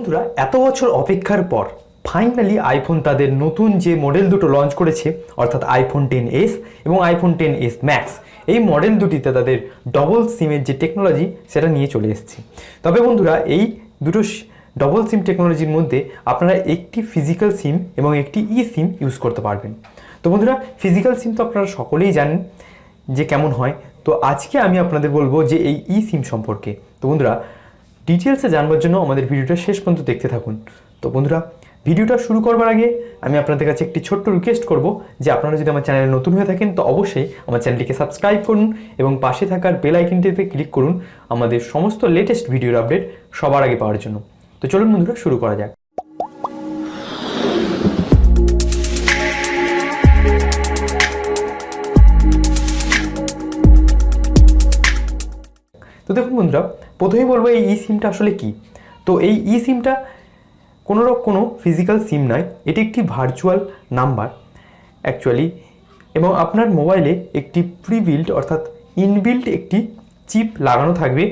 বন্ধুরা, এত বছর অপেক্ষার পর ফাইনালি আইফোন তাদের নতুন যে মডেল দুটো লঞ্চ করেছে, অর্থাৎ আইফোন 10s এবং আইফোন 10s ম্যাক্স, এই মডেল দুটিতে তাদের ডবল সিমের যে টেকনোলজি সেটা নিয়ে চলে এসেছে। তবে বন্ধুরা, এই দুটো ডবল সিম টেকনোলজির মধ্যে আপনারা একটি ফিজিক্যাল সিম এবং একটি ই সিম ইউজ করতে পারবেন। তো বন্ধুরা, ফিজিক্যাল সিম তো আপনারা সকলেই জানেন যে কেমন হয়। তো আজকে আমি আপনাদের বলবো যে এই ই সিম সম্পর্কে। তো বন্ধুরা, ডিটেলসে জানবার জন্য আমাদের ভিডিওটা শেষ পর্যন্ত দেখতে থাকুন। তো বন্ধুরা, ভিডিওটা শুরু করবার আগে আমি আপনাদের কাছে একটি ছোট্ট রিকোয়েস্ট করব যে আপনারা যদি আমার চ্যানেলে নতুন হয়ে থাকেন তো অবশ্যই আমার চ্যানেলটিকে সাবস্ক্রাইব করুন এবং পাশে থাকার বেল আইকনটিতে ক্লিক করুন আমাদের সমস্ত লেটেস্ট ভিডিওর আপডেট সবার আগে পাওয়ার জন্য। তো চলুন বন্ধুরা, শুরু করা যাক। তো দেখুন বন্ধুরা, প্রথমেই বলবো এই ই সিমটা আসলে কি। তো এই ই সিমটা কোনো ফিজিক্যাল সিম নয়, এটি একটি ভার্চুয়াল নাম্বার অ্যাকচুয়ালি, এবং আপনার মোবাইলে একটি প্রিবিল্ড অর্থাৎ ইনবিল্ড একটি চিপ লাগানো থাকবে,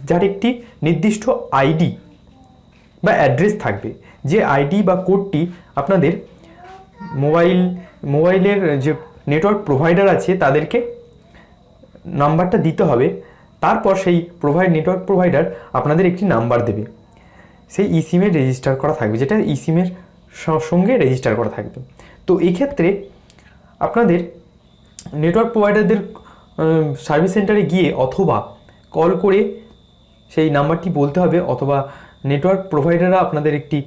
যার একটি নির্দিষ্ট আইডি বা অ্যাড্রেস থাকবে। যে আইডি বা কোডটি আপনাদের মোবাইলের যে নেটওয়ার্ক প্রোভাইডার আছে তাদেরকে নাম্বারটা দিতে হবে। তারপর সেই নেটওয়ার্ক প্রোভাইডার আপনাদের একটি নাম্বার দেবে, সেই ই সিমে রেজিস্টার করা থাকবে, যেটা ই সিমের সঙ্গে রেজিস্টার করা থাকবে। তো এই ক্ষেত্রে আপনাদের নেটওয়ার্ক প্রোভাইডারদের সার্ভিস সেন্টারে গিয়ে অথবা কল করে সেই নাম্বারটি বলতে হবে, অথবা নেটওয়ার্ক প্রোভাইডাররা আপনাদের একটি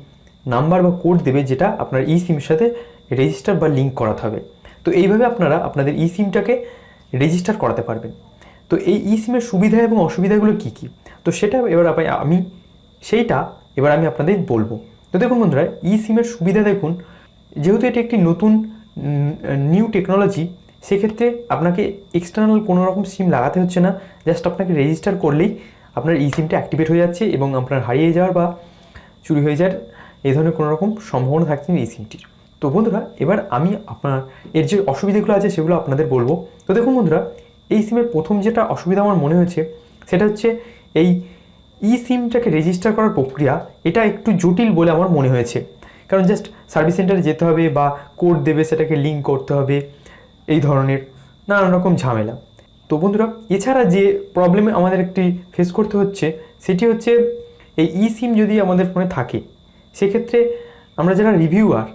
নাম্বার বা কোড দেবে, যেটা আপনার ই সিমের সাথে রেজিস্টার বা লিঙ্ক করাতে হবে। তো এইভাবে আপনারা আপনাদের ই সিমটাকে রেজিস্টার করাতে পারবেন। তো এই ই সিমের সুবিধা এবং অসুবিধাগুলো কী কী, তো সেটা এবার আমি আপনাদের বলবো। তো দেখুন বন্ধুরা, ই সিমের সুবিধা দেখুন, যেহেতু এটি একটি নতুন নিউ টেকনোলজি, সেক্ষেত্রে আপনাকে এক্সটার্নাল কোনো রকম সিম লাগাতে হচ্ছে না। জাস্ট আপনাকে রেজিস্টার করলেই আপনার ই সিমটা অ্যাক্টিভেট হয়ে যাচ্ছে এবং আপনার হারিয়ে যাওয়ার বা চুরি হয়ে যাওয়ার এই ধরনের কোনো রকম সম্ভাবনা থাকছে না ই সিমটির। তো বন্ধুরা, এবার আমি এর যে অসুবিধাগুলো আছে সেগুলো আপনাদের বলবো। তো দেখুন বন্ধুরা, এই সিমের প্রথম যেটা অসুবিধা আমার মনে হয়েছে সেটা হচ্ছে এই ই সিমটাকে রেজিস্টার করার প্রক্রিয়া, এটা একটু জটিল বলে আমার মনে হয়েছে। কারণ জাস্ট সার্ভিস সেন্টারে যেতে হবে বা কোড দেবে, সেটাকে লিঙ্ক করতে হবে, এই ধরনের নানান রকম ঝামেলা। তো বন্ধুরা, এছাড়া যে প্রবলেমে আমাদের একটি ফেস করতে হচ্ছে সেটি হচ্ছে এই ই সিম যদি আমাদের ফোনে থাকে, সেক্ষেত্রে আমরা যারা রিভিউয়ার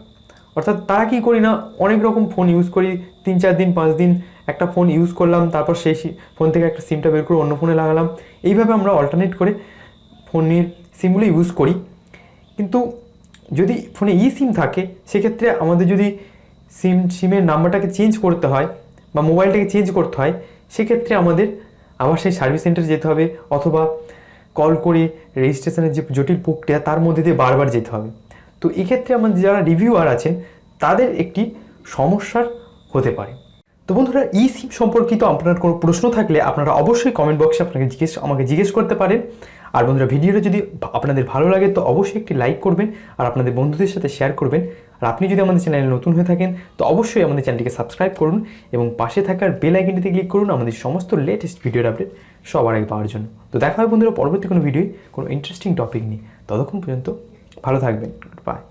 অর্থাৎ তারা কী করি না, অনেক রকম ফোন ইউজ করি, 3-4 দিন 5 দিন একটা ফোন ইউজ করলাম, তারপর সেই ফোন থেকে একটা সিমটা বের করে অন্য ফোনে লাগালাম। এইভাবে আমরা অল্টারনেট করে ফোনের সিমগুলো ইউজ করি। কিন্তু যদি ফোনে ই সিম থাকে, সেক্ষেত্রে আমাদের যদি সিমের নাম্বারটাকে চেঞ্জ করতে হয় বা মোবাইলটাকে চেঞ্জ করতে হয়, সেক্ষেত্রে আমাদের আবার সেই সার্ভিস সেন্টারে যেতে হবে, অথবা কল করে রেজিস্ট্রেশনের যে জটিল প্রক্রিয়া তার মধ্যে দিয়ে বারবার যেতে হবে। তো এক্ষেত্রে আমাদের যারা রিভিউয়ার আছেন তাদের একটি সমস্যার হতে পারে। তো বন্ধুরা, ই সিম সম্পর্কিত আপনার কোনো প্রশ্ন থাকলে আপনারা অবশ্যই কমেন্ট বক্সে আমাকে জিজ্ঞেস করতে পারেন। আর বন্ধুরা, ভিডিওটা যদি আপনাদের ভালো লাগে তো অবশ্যই একটি লাইক করবেন আর আপনাদের বন্ধুদের সাথে শেয়ার করবেন। আর আপনি যদি আমাদের চ্যানেলে নতুন হয়ে থাকেন তো অবশ্যই আমাদের চ্যানেলটিকে সাবস্ক্রাইব করুন এবং পাশে থাকার বেল আইকনটিতে ক্লিক করুন আমাদের সমস্ত লেটেস্ট ভিডিওর আপডেট সবার আগে পাওয়ার জন্য। তো দেখা হবে বন্ধুরা পরবর্তী কোনো ভিডিওয় কোনো ইন্টারেস্টিং টপিক নিয়ে। ততক্ষণ পর্যন্ত ভালো থাকবেন। বাই।